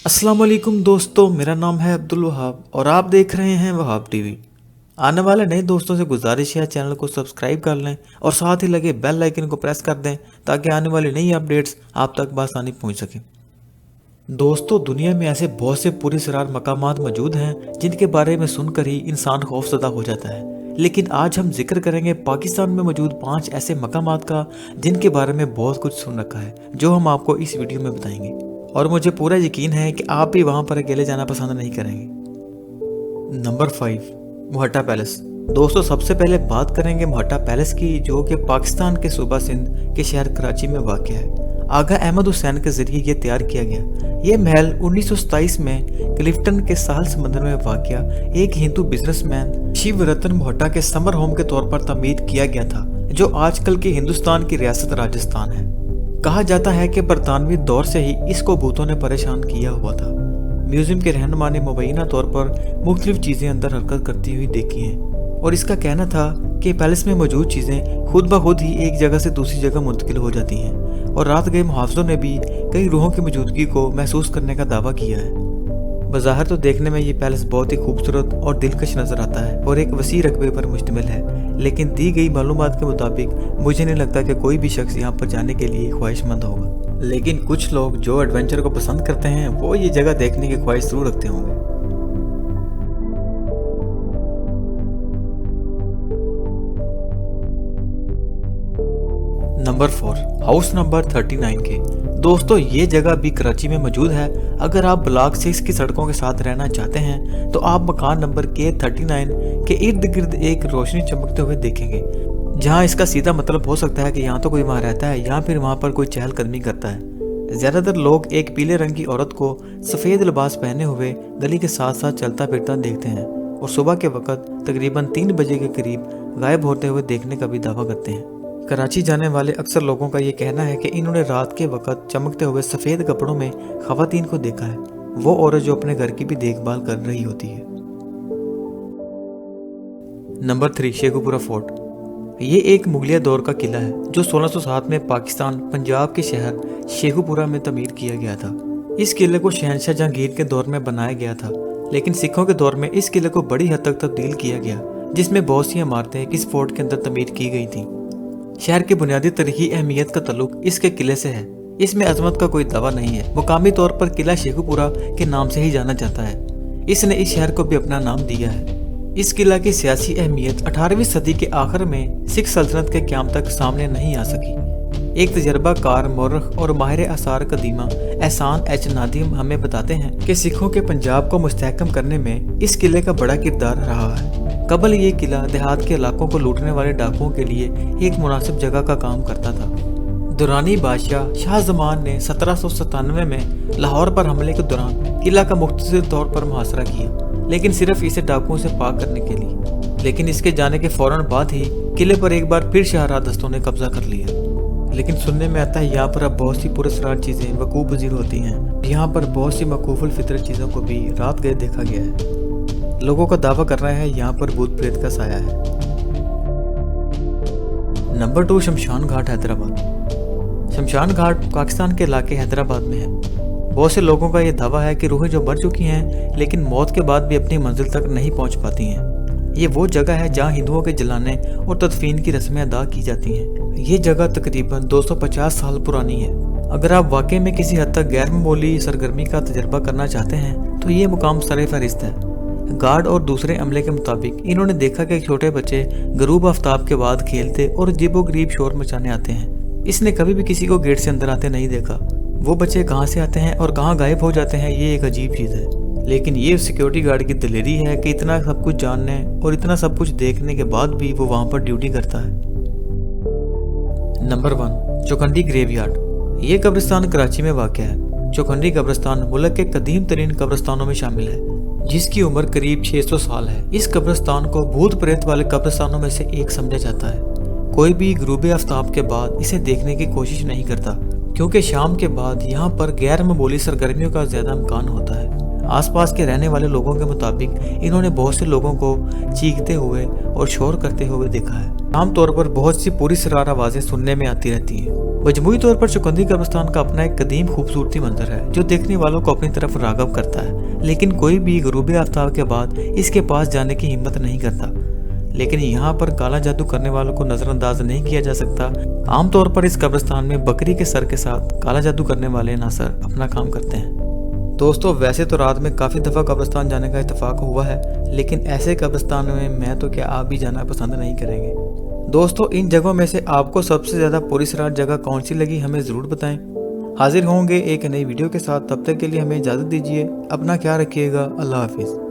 अस्सलाम वालेकुम दोस्तों, मेरा नाम है अब्दुल वहाब और आप देख रहे हैं वहाब टीवी। आने वाले नए दोस्तों से गुजारिश है चैनल को सब्सक्राइब कर लें और साथ ही लगे बेल आइकन को प्रेस कर दें ताकि आने वाली नई अपडेट्स आप तक बआसानी पहुंच सकें। दोस्तों, दुनिया में ऐसे बहुत से पुरअसरार मकामात मौजूद हैं जिनके बारे में सुनकर ही इंसान खौफजदा हो जाता है। लेकिन आज हम जिक्र करेंगे पाकिस्तान में मौजूद 5 ऐसे मकामात का जिनके बारे में बहुत कुछ सुन रखा है, जो हम आपको इस वीडियो में बताएंगे और मुझे पूरा यकीन है कि आप भी वहां पर अकेले जाना पसंद नहीं करेंगे। Number 5, Mohatta Palace. दोस्तों, सबसे पहले बात करेंगे मोहट्टा पैलेस की, जो कि पाकिस्तान के सूबा सिंध के शहर कराची में वाक़या है। आगा अहमद हुसैन के जरिए ये तैयार किया गया। ये महल 1927 में क्लिफ्टन के साहल समंदर में वाक़या एक हिंदू बिजनेसमैन शिव रतन मोहट्टा के समर होम के तौर पर तमीर किया गया था, जो आजकल के हिंदुस्तान की रियासत राजस्थान है। कहा जाता है कि बरतानवी दौर से ही इसको भूतों ने परेशान किया हुआ था। म्यूजियम के रहनुमा ने मुबैना तौर पर मुख्तलिफ चीज़ें अंदर हरकत करती हुई देखी हैं और इसका कहना था कि पैलेस में मौजूद चीज़ें खुद ब खुद ही एक जगह से दूसरी जगह मुंतकिल हो जाती हैं और रात गए मुहाफ़िज़ों ने भी कई रूहों की मौजूदगी को महसूस करने का दावा किया है। बज़ाहिर तो देखने में ये पैलेस बहुत ही खूबसूरत और दिलकश नज़र आता है और एक वसी रकबे पर मुश्तमिल है, लेकिन दी गई मालूमात के मुताबिक मुझे नहीं लगता कि कोई भी शख्स यहाँ पर जाने के लिए ख्वाहिशमंद होगा। लेकिन कुछ लोग जो एडवेंचर को पसंद करते हैं वो ये जगह देखने की ख्वाहिश जरूर रखते होंगे। नंबर 4, हाउस नंबर 39 के। दोस्तों, ये जगह भी कराची में मौजूद है। अगर आप ब्लॉक 6 की सड़कों के साथ रहना चाहते हैं तो आप मकान नंबर K39 के इर्द गिर्द एक रोशनी चमकते हुए देखेंगे, जहां इसका सीधा मतलब हो सकता है कि यहाँ तो कोई वहाँ रहता है या फिर वहाँ पर कोई चहलकदमी करता है। ज़्यादातर लोग एक पीले रंग की औरत को सफ़ेद लिबास पहने हुए गली के साथ साथ चलता फिरता देखते हैं और सुबह के वक्त तकरीबन 3 बजे के करीब गायब होते हुए देखने का भी दावा करते हैं। कराची जाने वाले अक्सर लोगों का ये कहना है कि इन्होंने रात के वक्त चमकते हुए सफ़ेद कपड़ों में ख़वातीन को देखा है, वो औरत जो अपने घर की भी देखभाल कर रही होती है। Number 3, Sheikhupura fort. ये एक मुगलिया दौर का किला है जो 1607 में पाकिस्तान पंजाब के शहर शेखुपुरा में तमीर किया गया था। इस किले को शहनशाह जहांगीर के दौर में बनाया गया था, लेकिन सिखों के दौर में इस किले को बड़ी हद तक तब्दील किया गया, जिसमें बहुत सी इमारतें इस फोर्ट के अंदर तमीर की गई थी। शहर की बुनियादी तरीकी अहमियत का ताल्लुक इसके किले से है। इसमें अजमत का कोई दावा नहीं है। मुकामी तौर पर किला शेखुपुरा के नाम से ही जाना जाता है। इसने इस शहर को भी अपना नाम दिया है। इस किला की सियासी अहमियत 18वीं सदी के आखिर में सिख सल्तनत के क़याम तक सामने नहीं आ सकी। एक तजर्बाकार मौरख और माहिर आसार कदीमा एहसान एच नादिम हमें बताते हैं कि सिखों के पंजाब को मुस्तहकम करने में इस किले का बड़ा किरदार रहा है। कबल ये किला देहात के इलाकों को लूटने वाले डाकुओं के लिए एक मुनासिब जगह का काम करता था। दुरानी बादशाह शाहजमान ने 1797 में लाहौर पर हमले के दौरान किला का मुख्तसर तौर पर मुहासरा किया, लेकिन सिर्फ इसे डाकुओं से पाक करने के लिए। लेकिन इसके जाने के फौरन बाद ही किले पर एक बार फिर शाहराह दस्तों ने कब्जा कर लिया। लेकिन सुनने में आता है यहाँ पर अब बहुत सी पुरअसरार चीज़ें वकूफ़ पज़ीर होती हैं। यहाँ पर बहुत सी मकूफ़ुल फितरत चीज़ों को भी रात गए देखा गया है। लोगों का दावा कर रहा है यहाँ पर भूत प्रेत का साया है। नंबर 2, शमशान घाट हैदराबाद। शमशान घाट पाकिस्तान के इलाके हैदराबाद में है। बहुत से लोगों का यह दावा है कि रूहें जो मर चुकी हैं लेकिन मौत के बाद भी अपनी मंजिल तक नहीं पहुँच पाती हैं। ये वो जगह है जहाँ हिंदुओं के जलाने और तदफीन की रस्में अदा की जाती हैं। ये जगह तकरीबन 250 साल पुरानी है। अगर आप वाकई में किसी हद तक गैर मामूली सरगर्मी का तजर्बा करना चाहते हैं तो ये मुकाम सरे फहरिस्त है। गार्ड और दूसरे अमले के मुताबिक इन्होंने देखा कि छोटे बच्चे गरूब आफ्ताब के बाद खेलते और अजीबोगरीब शोर मचाने आते हैं। इसने कभी भी किसी को गेट से अंदर आते नहीं देखा। वो बच्चे कहाँ से आते हैं और कहाँ गायब हो जाते हैं, ये एक अजीब चीज़ है। लेकिन ये सिक्योरिटी गार्ड की दिलेरी है कि इतना सब कुछ जानने और इतना सब कुछ देखने के बाद भी वो वहाँ पर ड्यूटी करता है। Number 1, Chaukhandi graveyard. ये कब्रिस्तान कराची में वाक़या है। चौखंडी कब्रिस्तान मुल्क के कदीम तरीन कब्रिस्तानों में शामिल है, जिसकी उम्र करीब 600 साल है। इस कब्रिस्तान को भूत प्रेत वाले कब्रिस्तानों में से एक समझा जाता है। कोई भी गुरूब आफ्ताब के बाद इसे देखने की कोशिश नहीं करता, क्योंकि शाम के बाद यहाँ पर गैर मामूली सरगर्मियों का ज़्यादा इम्कान होता है। आसपास के रहने वाले लोगों के मुताबिक इन्होंने बहुत से लोगों को चीखते हुए और शोर करते हुए देखा है। आमतौर पर बहुत सी पुरअसरार आवाज़ें सुनने में आती रहती हैं। मजमूई तौर पर चौकंदी कब्रिस्तान का अपना एक कदीम खूबसूरती मंजर है जो देखने वालों को अपनी तरफ राग़िब करता है, लेकिन कोई भी ग़ुरूब आफ्ताब के बाद इसके पास जाने की हिम्मत नहीं करता। लेकिन यहाँ पर काला जादू करने वालों को नज़रअंदाज नहीं किया जा सकता। आमतौर पर इस कब्रिस्तान में बकरी के सर के साथ काला जादू करने वाले नासर अपना काम करते हैं। दोस्तों, वैसे तो रात में काफ़ी दफ़ा कब्रिस्तान जाने का इत्तेफाक हुआ है, लेकिन ऐसे कब्रिस्तान में मैं तो क्या आप भी जाना पसंद नहीं करेंगे। दोस्तों, इन जगहों में से आपको सबसे ज़्यादा पुरअसरार जगह कौन सी लगी, हमें ज़रूर बताएं। हाजिर होंगे एक नई वीडियो के साथ, तब तक के लिए हमें इजाज़त दीजिए। अपना ख्याल रखिएगा। अल्लाह हाफिज़।